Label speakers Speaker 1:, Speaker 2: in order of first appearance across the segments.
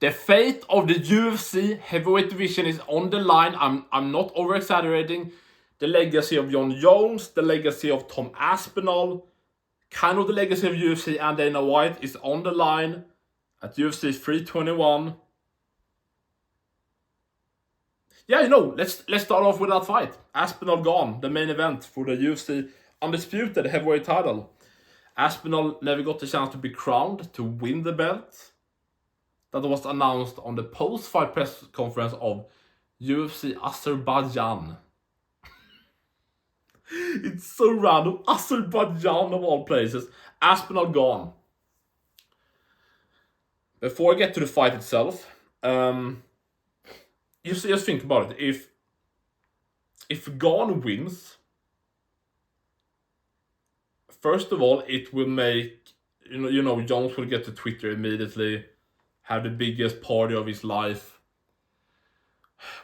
Speaker 1: The fate of the UFC heavyweight division is on the line. I'm not over-exaggerating. The legacy of Jon Jones, the legacy of Tom Aspinall, kind of the legacy of UFC and Dana White is on the line at UFC 321. Yeah, let's start off with that fight. Aspinall Gane, the main event for the UFC undisputed heavyweight title. Aspinall never got the chance to be crowned to win the belt. That was announced on the post-fight press conference of UFC Azerbaijan. It's so random. Azerbaijan of all places. Aspinall Gane. Before I get to the fight itself, just think about it. If Gane wins, first of all, it will make Jones will get to Twitter immediately, have the biggest party of his life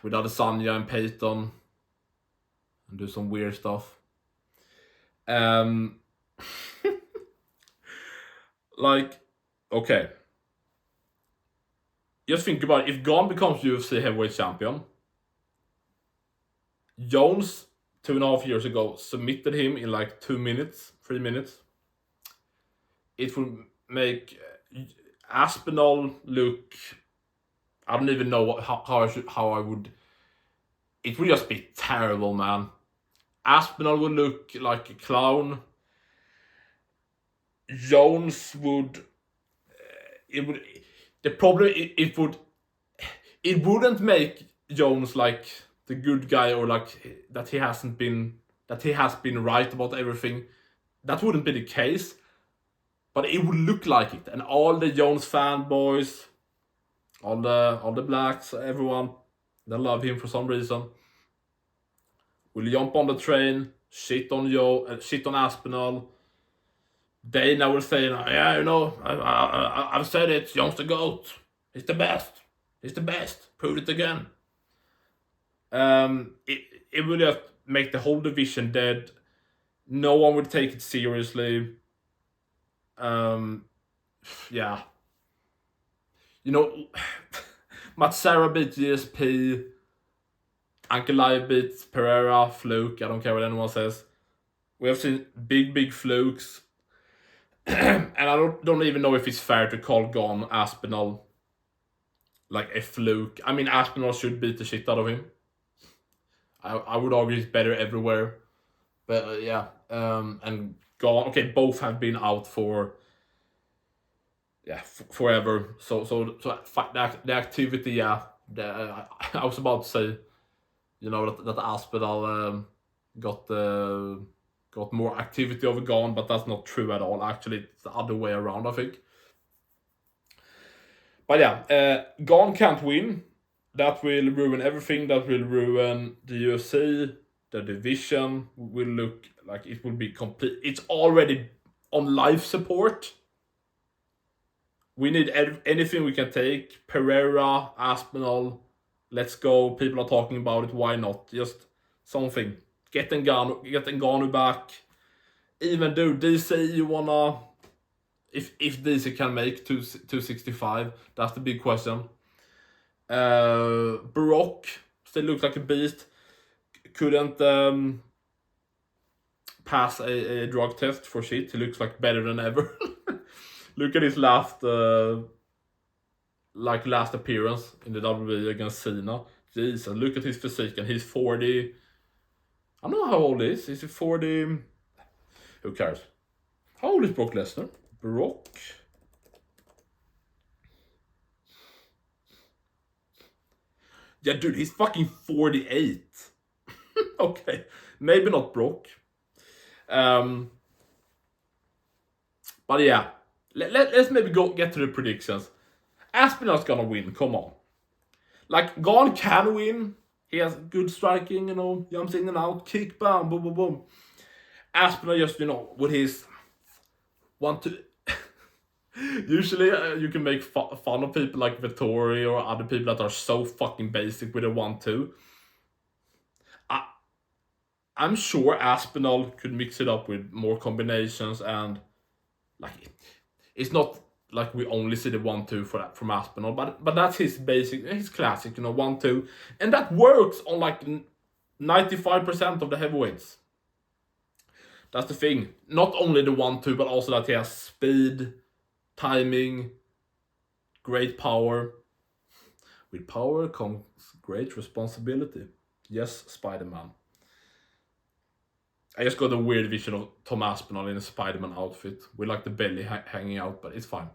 Speaker 1: with Adesanya and Payton, and do some weird stuff. Okay. Just think about it. If Gane becomes UFC heavyweight champion, Jones 2.5 years ago submitted him in like 3 minutes. It would make Aspinall look. I don't even know how I would. It would just be terrible, man. Aspinall would look like a clown. Jones would. The problem it wouldn't make Jones like the good guy, or like that he has been right about everything. That wouldn't be the case, but it would look like it, and all the Jones fanboys, all the blacks, everyone that love him for some reason, will jump on the train, shit on Aspinall. Dana will say, yeah, I've said it, Jones the GOAT. He's the best. Prove it again. It will just make the whole division dead. No one would take it seriously. Yeah. Matsara beat GSP. Ankalaev beats Pereira, fluke. I don't care what anyone says. We have seen big flukes. And I don't even know if it's fair to call Gane Aspinall like a fluke. I mean, Aspinall should beat the shit out of him. I would argue he's better everywhere. But yeah. And Gane, okay, both have been out for forever. So the activity, yeah. I was about to say, that Aspinall got more activity over Gane, but that's not true at all. Actually, it's the other way around, I think. But yeah, Gane can't win. That will ruin everything. That will ruin the UFC. The division will look like it will be complete. It's already on life support. We need anything we can take. Pereira, Aspinall, let's go. People are talking about it. Why not? Just something. Getting Gane back. Even though DC, you wanna, if DC can make 265, that's the big question. Brock still looks like a beast. Couldn't pass a drug test for shit. He looks like better than ever. Look at his last appearance in the WWE against Cena. Jesus, look at his physique, and he's 40. I don't know how old he is. Is he 40? Who cares? How old is Brock Lesnar? Brock. Yeah, dude, he's fucking 48. Okay, maybe not Brock. But yeah, let's maybe get to the predictions. Aspinall's gonna win. Come on. Like, Gane can win. He has good striking, jumps in and out, kick, bam, boom, boom, boom. Aspinall just, with his 1-2. Usually you can make fun of people like Vettori or other people that are so fucking basic with a 1-2. I'm sure Aspinall could mix it up with more combinations, and like, it's not like we only see the 1-2 for that from Aspinall, but that's his classic, 1-2, and that works on like 95% of the heavyweights. That's the thing. Not only the 1-2, but also that he has speed, timing, great power. With power comes great responsibility. Yes, Spider-Man. I just got a weird vision of Tom Aspinall in a Spider-Man outfit with like the belly hanging out, but it's fine.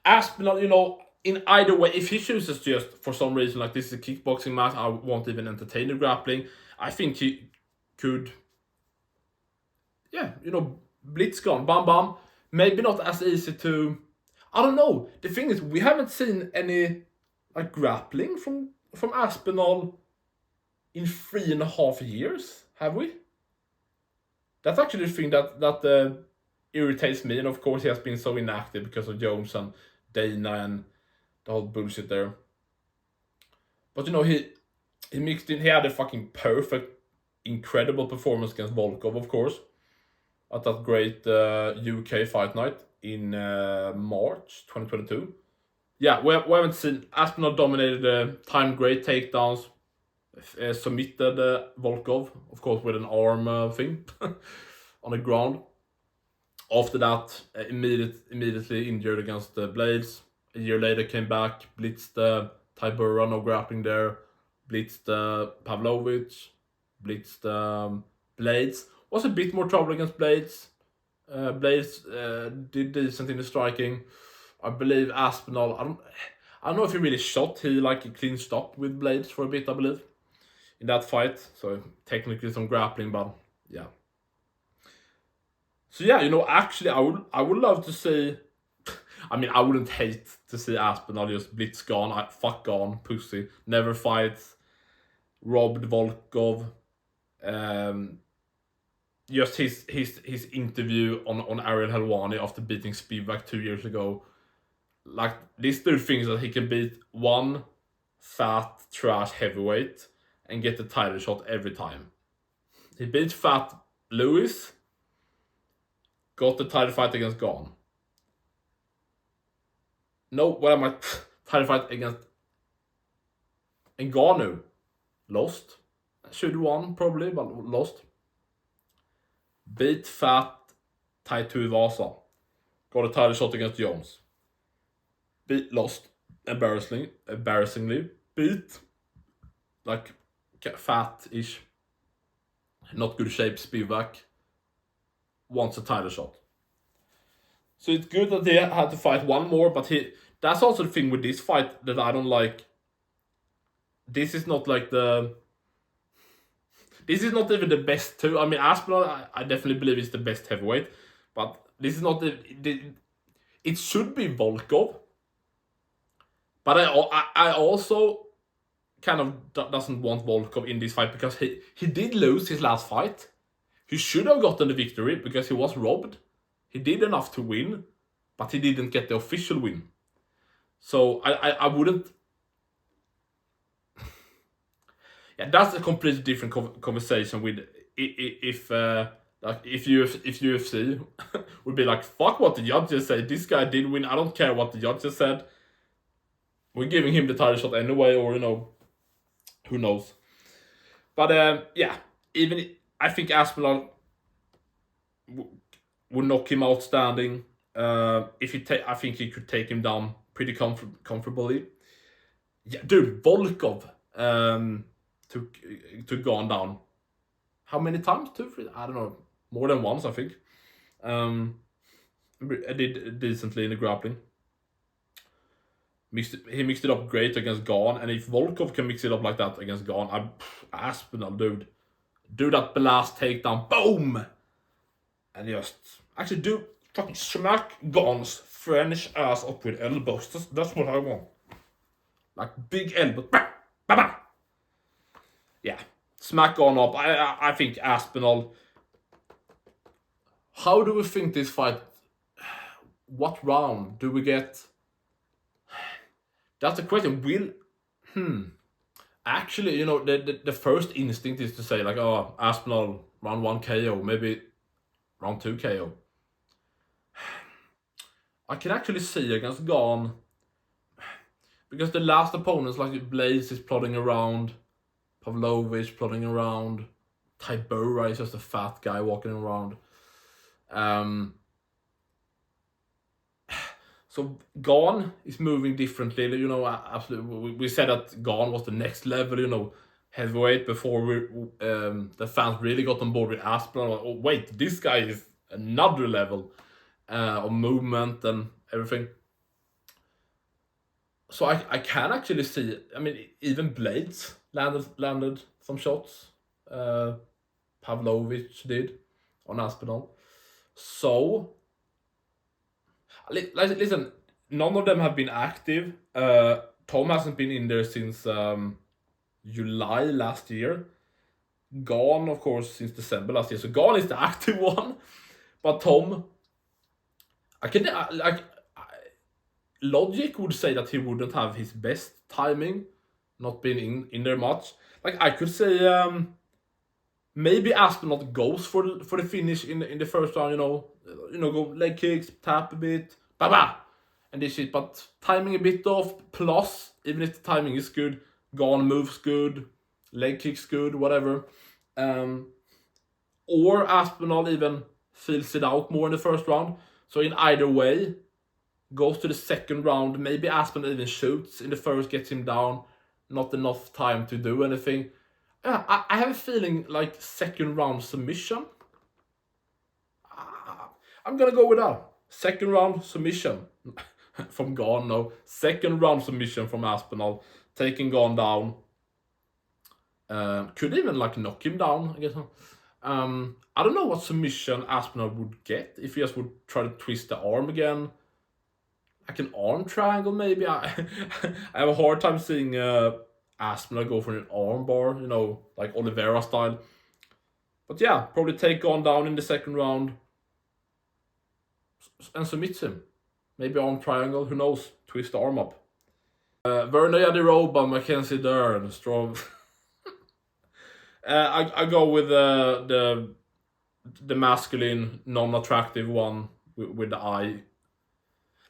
Speaker 1: Aspinall, in either way, if he chooses just for some reason, like this is a kickboxing match, I won't even entertain the grappling. I think he could, blitz Gane, bam bam. Maybe not as easy to, I don't know. The thing is, we haven't seen any like grappling from Aspinall in 3.5 years, have we? That's actually the thing that irritates me, and of course he has been so inactive because of Jones and Dana and the whole bullshit there. But he mixed in. He had a fucking perfect, incredible performance against Volkov, of course, at that great UK fight night in March 2022. Yeah, we haven't seen Aspinall dominated the time, great takedowns, submitted Volkov, of course, with an arm thing on the ground. After that, immediately injured against the Blades. A year later, came back, blitzed Tybura, no grappling there. Blitzed Pavlovich, blitzed Blades. Was a bit more trouble against Blades. Blades did decent in the striking. I believe Aspinall, I don't know if he really shot. He clinched up with Blades for a bit, I believe, in that fight. So technically some grappling, but yeah. So yeah, actually I would love to see. I mean, I wouldn't hate to see Aspinall just blitz Gane. Fuck Gane, pussy. Never fights. Robbed Volkov. Just his interview on Ariel Helwani after beating Spivak 2 years ago. Like, this dude thinks that he can beat one fat trash heavyweight and get the title shot every time. He beat fat Lewis, got the title fight against Gane. No, what am I? Title fight against Ngannou. Lost. Should have won, probably, but lost. Beat fat Tai Tuivasa. Got a title shot against Jones. Lost. Embarrassingly. Beat like fat-ish, not good shape Spivak. Wants a title shot. So it's good that they had to fight one more, but that's also the thing with this fight that I don't like. This is not like this is not even the best two. I mean, Aspinall, I definitely believe is the best heavyweight, but this is not it should be Volkov. But I also kind of doesn't want Volkov in this fight because he did lose his last fight. He should have gotten the victory because he was robbed. He did enough to win, but he didn't get the official win. So I wouldn't. Yeah, that's a completely different conversation with if UFC would be like, fuck what the judges say. This guy did win. I don't care what the judges said. We're giving him the title shot anyway, or who knows. But yeah, even I think Aspinall would knock him out standing. I think he could take him down pretty comfortably. Yeah, dude, Volkov took Gane down. How many times? 2, 3? I don't know. More than once, I think. I did decently in the grappling. He mixed it up great against Gane, and if Volkov can mix it up like that against Gane, Aspinall, dude, do that blast takedown, boom, and just actually do fucking smack Gane's French ass up with elbows. That's what I want, like big elbows, bah, bah, bah. Yeah, smack Gane up. I think Aspinall. How do we think this fight? What round do we get? That's the question. Actually, the first instinct is to say like, oh, Aspinall round 1 KO, maybe round 2 KO. I can actually see against Gane, because the last opponents like Blaze is plodding around, Pavlovich plodding around, Tybura is just a fat guy walking around. So Gane is moving differently, you know. Absolutely, we said that Gane was the next level, you know, heavyweight before the fans really got on board with Aspinall. Oh wait, this guy is another level of movement and everything. So I can actually see. I mean, even Blades landed some shots. Pavlovich did on Aspinall. So listen, none of them have been active. Tom hasn't been in there since July last year. Gane, of course, since December last year. So Gane is the active one, but Tom, logic would say that he wouldn't have his best timing, not being in there much. Like I could say, maybe Aspinall goes for the finish in the first round. You know, go leg kicks, tap a bit, ba, and this shit. But timing a bit off. Plus, even if the timing is good, Gane moves good, leg kicks good, whatever. Or Aspinall even feels it out more in the first round. So in either way, goes to the second round. Maybe Aspinall even shoots in the first, gets him down. Not enough time to do anything. Yeah, I have a feeling like second round submission. I'm gonna go with that. Second round submission from Gane. No, second round submission from Aspinall, taking Gane down. Could even like knock him down, I guess. I don't know what submission Aspinall would get if he just would try to twist the arm again. Like an arm triangle, maybe. I have a hard time seeing Aspinall go for an arm bar, you know, like Oliveira style. But yeah, probably take Gane down in the second round and submit him. Maybe arm triangle, who knows? Twist the arm up. Werner Yadiroba, Mackenzie Dern, strong. I go with the masculine, non-attractive one with the eye.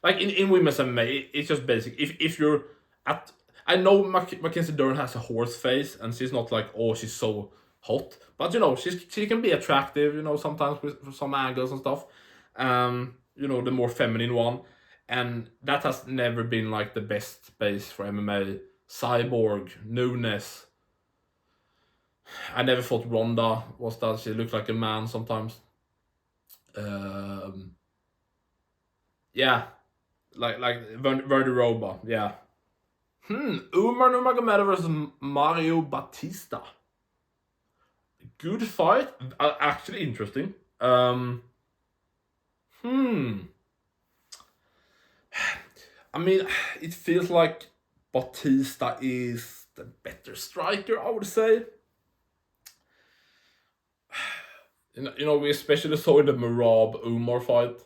Speaker 1: Like in women's MMA, it's just basic. If you're at, I know Mackenzie Dern has a horse face, and she's not like, oh, she's so hot, but you know, she can be attractive, you know, sometimes with some angles and stuff. You know, the more feminine one, and that has never been like the best space for MMA. Cyborg, Nunes. I never thought Ronda was that. She looked like a man sometimes. Yeah, like Verderoba, yeah. Umar Nurmagomedov versus Mario Bautista. Good fight. Actually interesting. I mean, it feels like Bautista is the better striker, I would say. You know, we especially saw in the Merab Umar fight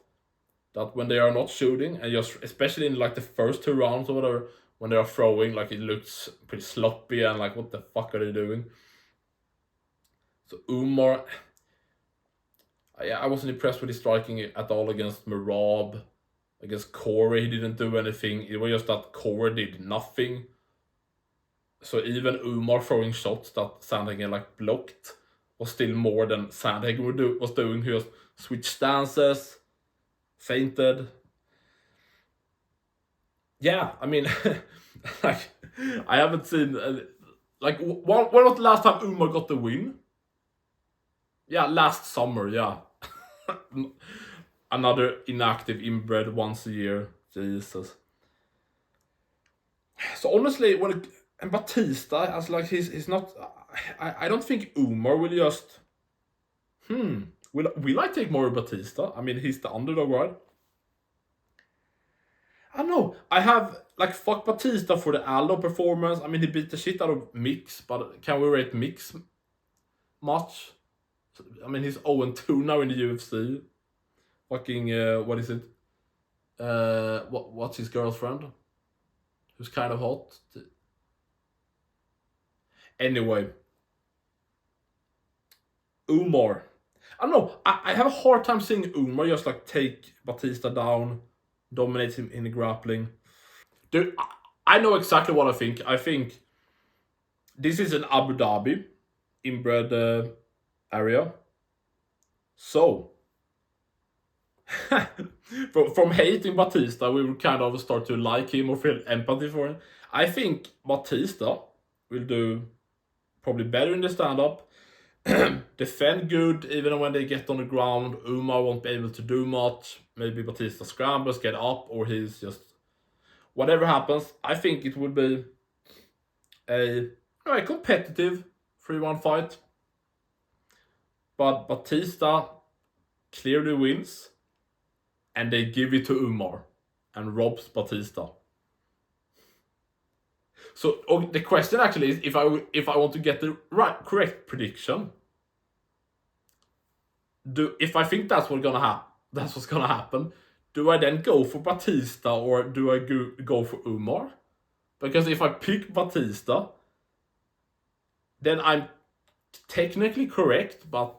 Speaker 1: that when they are not shooting, and just especially in like the first two rounds or whatever, when they are throwing, like it looks pretty sloppy and like, what the fuck are they doing? So Umar, I wasn't impressed with his striking at all against Merab. Against Corey, he didn't do anything. It was just that Corey did nothing. So even Umar throwing shots that Sandhagen like blocked was still more than Sandhagen was doing. He just switched stances, fainted. Yeah, I mean, like I haven't seen like when was the last time Umar got the win? Yeah, last summer. Yeah. Another inactive inbred once a year. Jesus. So honestly, and Bautista, as like he's not. I don't think Umar will just. Will I take more Bautista? I mean, he's the underdog, right? I don't know. I have like fuck Bautista for the Aldo performance. I mean, he beat the shit out of Mix, but can we rate Mix much? I mean, he's 0-2 now in the UFC. Fucking what is it? What's his girlfriend? Who's kind of hot. Anyway, Umar. I don't know. I have a hard time seeing Umar just like take Bautista down, dominates him in the grappling. Dude, I know exactly what I think. I think this is an Abu Dhabi inbred area. So, from hating Bautista, we will kind of start to like him or feel empathy for him. I think Bautista will do probably better in the stand-up, defend good even when they get on the ground. Umar won't be able to do much. Maybe Bautista scrambles, get up, or he's just... Whatever happens, I think it would be a competitive 3-1 fight. But Bautista clearly wins, and they give it to Umar and robs Bautista. So the question actually is, if I want to get the correct prediction, if I think that's what's gonna happen, do I then go for Bautista or do I go for Umar? Because if I pick Bautista, then I'm technically correct, but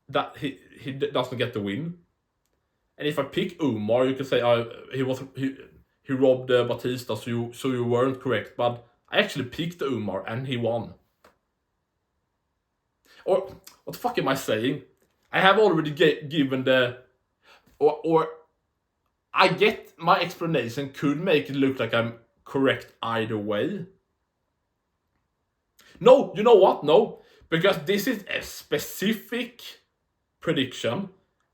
Speaker 1: that he doesn't get the win. And if I pick Umar, you can say he robbed Bautista, so you weren't correct. But I actually picked Umar and he won. Or what the fuck am I saying? I have already given the or I get my explanation could make it look like I'm correct either way. No, you know what? No, because this is a specific prediction.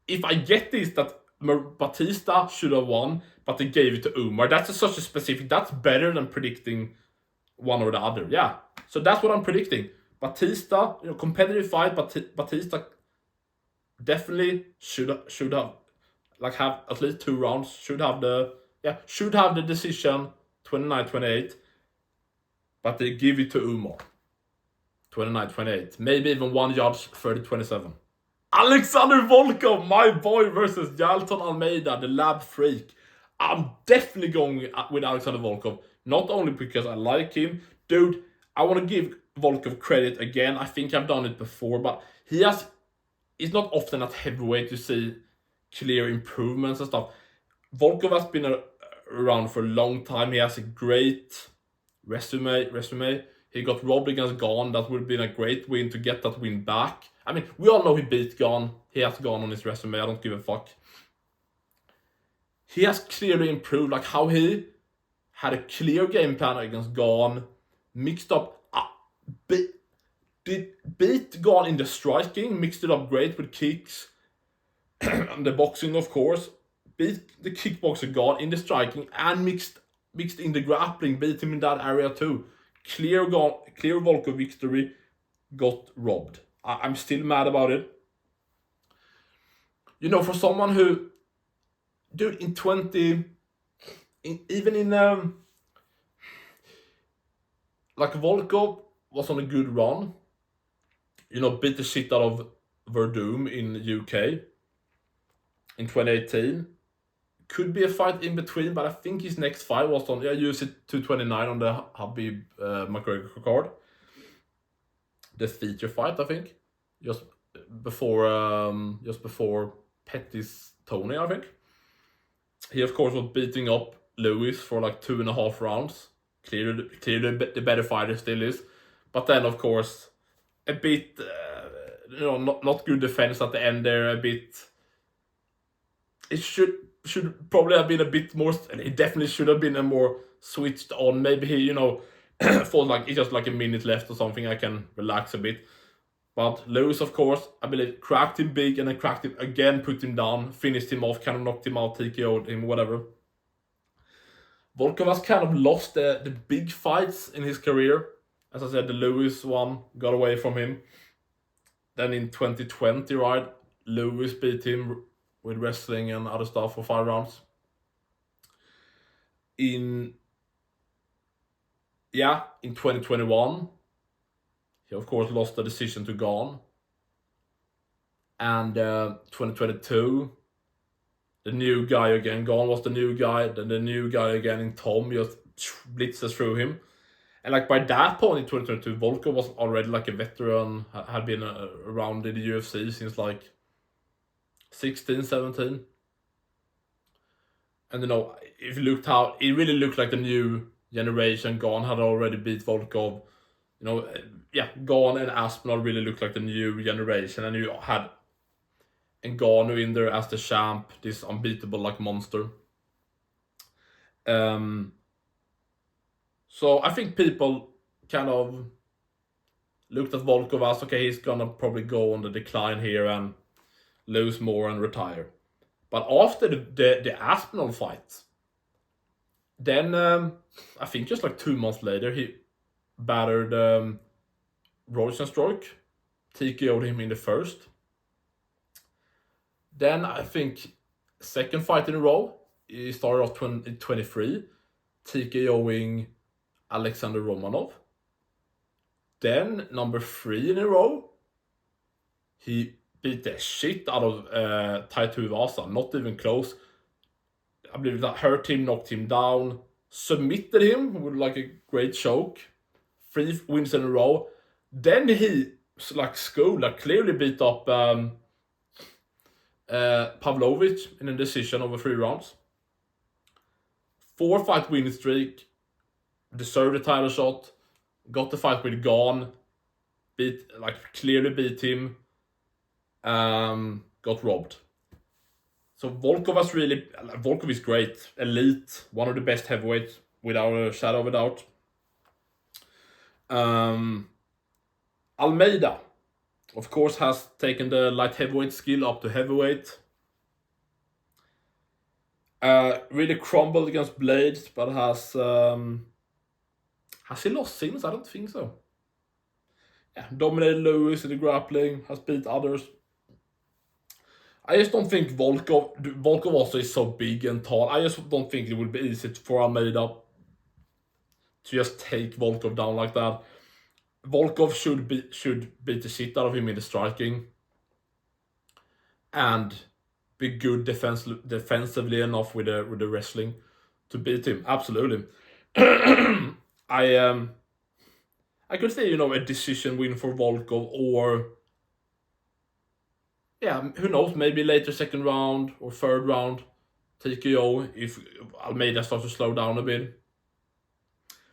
Speaker 1: If I get this that Bautista should have won, but they gave it to Umar, that's such a specific. That's better than predicting one or the other. Yeah, so that's what I'm predicting. Bautista, competitive fight, but Bautista definitely should have have at least 2 rounds. Should have the decision 29-28, but they give it to Umar 29-28. Maybe even 1 judge 30-27. Alexander Volkov, my boy, versus Yalton Almeida, the lab freak. I'm definitely going with Alexander Volkov. Not only because I like him, dude. I want to give Volkov credit again. I think I've done it before, but it's not often at heavyweight you see clear improvements and stuff. Volkov has been around for a long time. He has a great resume. He got robbed against Gane. That would have been a great win to get that win back. I mean, we all know he beat Gane. He has Gane on his resume. I don't give a fuck. He has clearly improved, like how he had a clear game plan against Gane, mixed up, beat Gane in the striking, mixed it up great with kicks, and the boxing, of course. Beat the kickboxer Gane in the striking and mixed in the grappling, beat him in that area too. Clear Volkov victory, got robbed. I'm still mad about it. For someone who, dude, like Volkov was on a good run. Beat the shit out of Verdum in UK in 2018. Could be a fight in between, but I think his next fight was on UFC 229 on the Khabib McGregor card. The feature fight, I think, just before Pettis Tony, I think. He of course was beating up Lewis for like 2.5 rounds. Clearly the better fighter still is, but then of course a bit, not good defense at the end there. A bit. It should probably have been a bit more. It definitely should have been a more switched on. Maybe he, thought like it's just like a minute left or something. I can relax a bit. But Lewis, of course, I believe, cracked him big and then cracked him again, put him down, finished him off, kind of knocked him out, TKO'd him, whatever. Volkov has kind of lost the big fights in his career. As I said, the Lewis one got away from him. Then in 2020, right, Lewis beat him with wrestling and other stuff for 5 rounds. In 2021, he of course lost the decision to Gane. And 2022, the new guy again. Gane was the new guy. Then the new guy again in Tom just blitzes through him. And like by that point in 2022, Volkov was already like a veteran, had been around in the UFC since like 16, 17. And if you looked how it really looked like the new generation. Gane had already beat Volkov. Gane and Aspinall really looked like the new generation, and you had Ngannou in there as the champ, this unbeatable like monster. So I think people kind of looked at Volkov as, okay, he's gonna probably go on the decline here and lose more and retire. But after the Aspinall fight, then I think just like 2 months later, he battered Rosenstruck, TKO'd him in the first. Then I think second fight in a row, he started off 23, TKOing Alexander Romanov. Then number 3 in a row, he beat the shit out of Tai Tuivasa, not even close. I believe that hurt him, knocked him down, submitted him with like a great choke. 3 wins in a row. Then he clearly beat up Pavlovich in a decision over 3 rounds. 4-fight winning streak, deserved a title shot, got the fight with Gane, clearly beat him, got robbed. So Volkov is great, elite, one of the best heavyweights without a shadow of a doubt. Almeida, of course, has taken the light heavyweight skill up to heavyweight. Really crumbled against Blades, but has he lost since? I don't think so. Yeah, dominated Lewis in the grappling, has beat others. I just don't think Volkov also is so big and tall. I just don't think it would be easy for Almeida to just take Volkov down like that. Volkov should beat the shit out of him in the striking and be good defensively enough with the wrestling to beat him. Absolutely. I could say, a decision win for Volkov, or who knows, maybe later second round or third round TKO if Almeida starts to slow down a bit.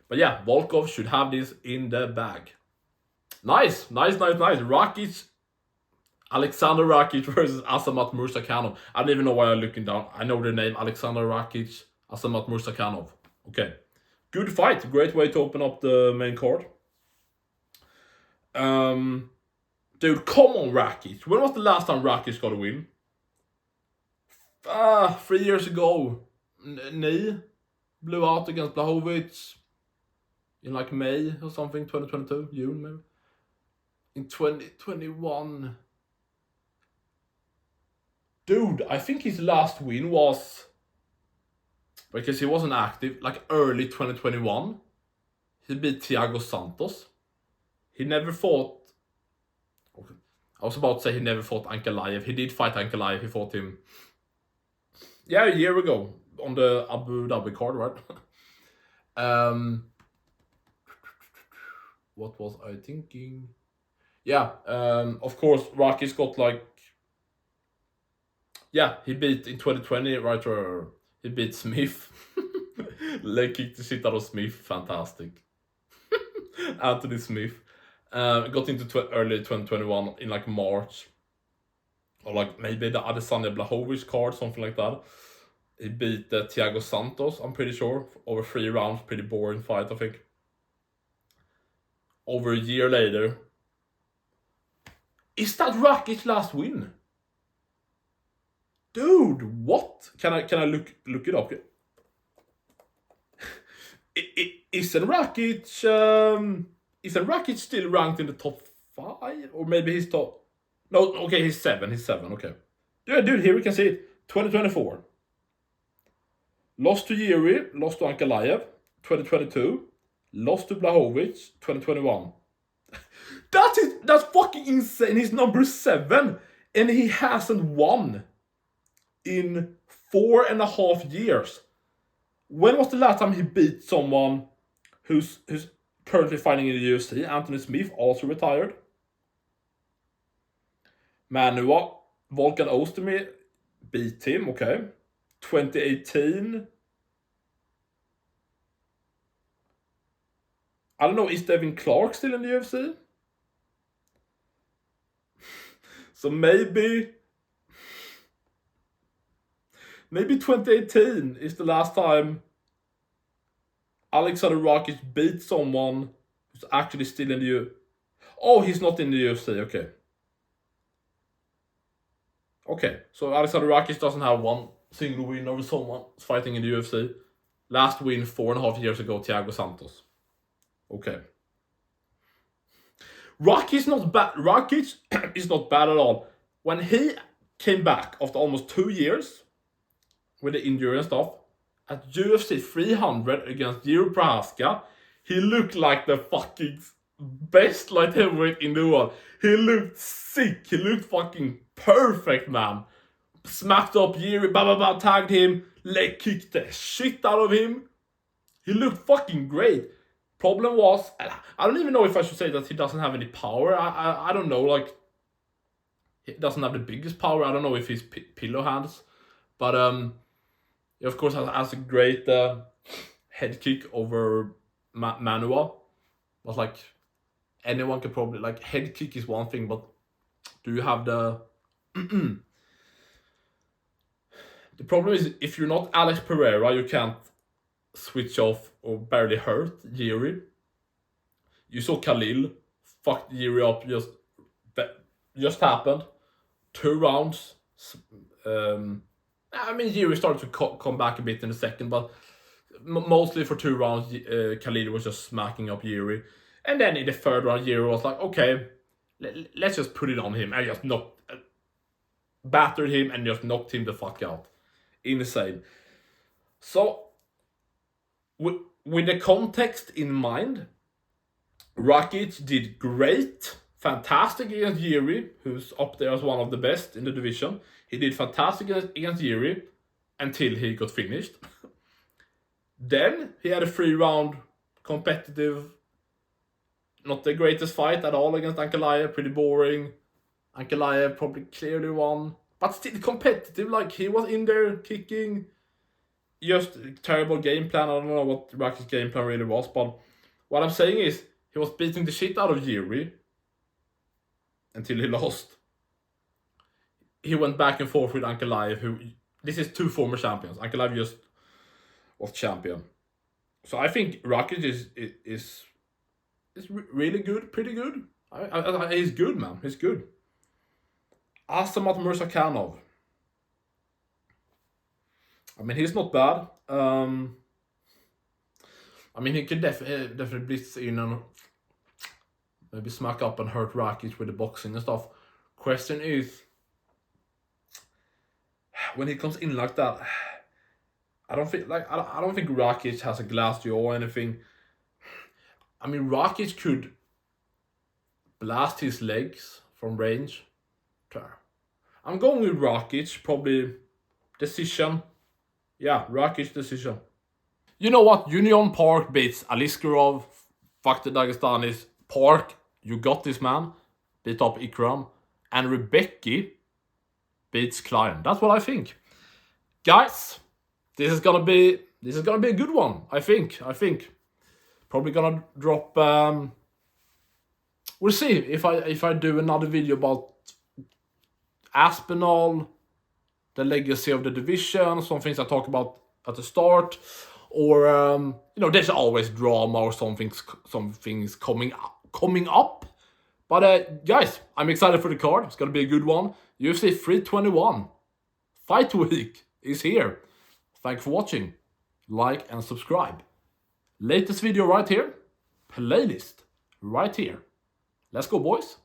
Speaker 1: But yeah, Volkov should have this in the bag. Nice. Rakic, Alexander Rakic versus Azamat Murzakanov. I don't even know why I'm looking down. I know the name, Alexander Rakic, Azamat Murzakanov. Okay. Good fight. Great way to open up the main card. Dude, come on, Rakic. When was the last time Rakic got a win? 3 years ago. Knee. Blew out against Blachowicz in like May or something, 2022, June maybe. In 2021. Dude, I think his last win was, because he wasn't active, like early 2021. He beat Thiago Santos. He never fought. I was about to say he never fought Ankalaev. He did fight Ankalaev. He fought him, a year ago on the Abu Dhabi card, right? What was I thinking? Of course, Rakic got he beat in 2020, right? Or he beat Smith. Leg kicked the shit out of Smith. Fantastic. Anthony Smith. Got into early 2021 in like March. Or like maybe the Adesanya Blachowicz card, something like that. He beat Thiago Santos, I'm pretty sure, over 3 rounds. Pretty boring fight, I think. Over a year later. Is that Rakic's last win? Dude, what? Can I look it up? Isn't Rakic still ranked in the top 5? Or maybe he's top. No, okay, he's 7. Okay. Yeah, dude, here we can see it. 2024. Lost to Yuri, lost to Ankalaev. 2022. Lost to Blachowicz. 2021. That's fucking insane. He's number 7. And he hasn't won in 4.5 years. When was the last time he beat someone who's currently fighting in the UFC? Anthony Smith, also retired. Manua, Volkan Ozdemir beat him, okay. 2018. I don't know, is Devin Clark still in the UFC? So maybe 2018 is the last time Alexander Rakic beat someone who's actually still in the UFC. Oh, he's not in the UFC, okay. Okay, so Alexander Rakic doesn't have one single win over someone fighting in the UFC. Last win 4.5 years ago, Thiago Santos. Okay. Rakic is not bad at all. When he came back after almost 2 years with the injury and stuff, at UFC 300 against Jiří Procházka, he looked like the fucking best light heavyweight in the world. He looked sick. He looked fucking perfect, man. Smacked up Jiří, tagged him, leg kicked the shit out of him. He looked fucking great. Problem was, I don't even know if I should say that he doesn't have any power. I don't know, like, he doesn't have the biggest power. I don't know if he's pillow hands. But he of course has a great head kick over Manuel. But like, anyone can probably, like, head kick is one thing, but do you have the... The problem is, if you're not Alex Pereira, you can't switch off or barely hurt Jiří. You saw Khalil fucked Jiří up, just happened. 2 rounds. I mean, Jiří started to come back a bit in the second, but mostly for 2 rounds, Khalil was just smacking up Jiří. And then in the 3rd round, Jiří was like, okay, let's just put it on him. And just battered him and just knocked him the fuck out. Insane. So, with the context in mind, Rakic did great, fantastic against Jiří, who's up there as one of the best in the division. He did fantastic against Jiří until he got finished. Then he had a 3-round competitive, not the greatest fight at all against Ankalaev, pretty boring. Ankalaev probably clearly won, but still competitive, like he was in there kicking. Just a terrible game plan. I don't know what Rakic's game plan really was, but what I'm saying is he was beating the shit out of Jiří until he lost. He went back and forth with Ankalaev, who, this is 2 former champions. Ankalaev just was champion. So I think Rakic is really good, pretty good. He's good, man. He's good. Aspinall Murzakanov. I mean, he's not bad. I mean, he could definitely blitz in and maybe smack up and hurt Rakic with the boxing and stuff. Question is, when he comes in like that, I don't think Rakic has a glass jaw or anything. I mean, Rakic could blast his legs from range. I'm going with Rakic, probably decision. Yeah, Rakic decision. You know what? Union Park beats Aliskerov. Fuck the Dagestanis. Park, you got this, man. Beat up Ikram. And Rebecki beats Klein. That's what I think. Guys, this is gonna be a good one. I think. Probably gonna drop. We'll see if I do another video about Aspinall, the legacy of the division, some things I talk about at the start, or there's always drama or some things coming up. But guys, I'm excited for the card. It's gonna be a good one. UFC 321 Fight Week is here. Thanks for watching. Like and subscribe. Latest video right here. Playlist right here. Let's go, boys.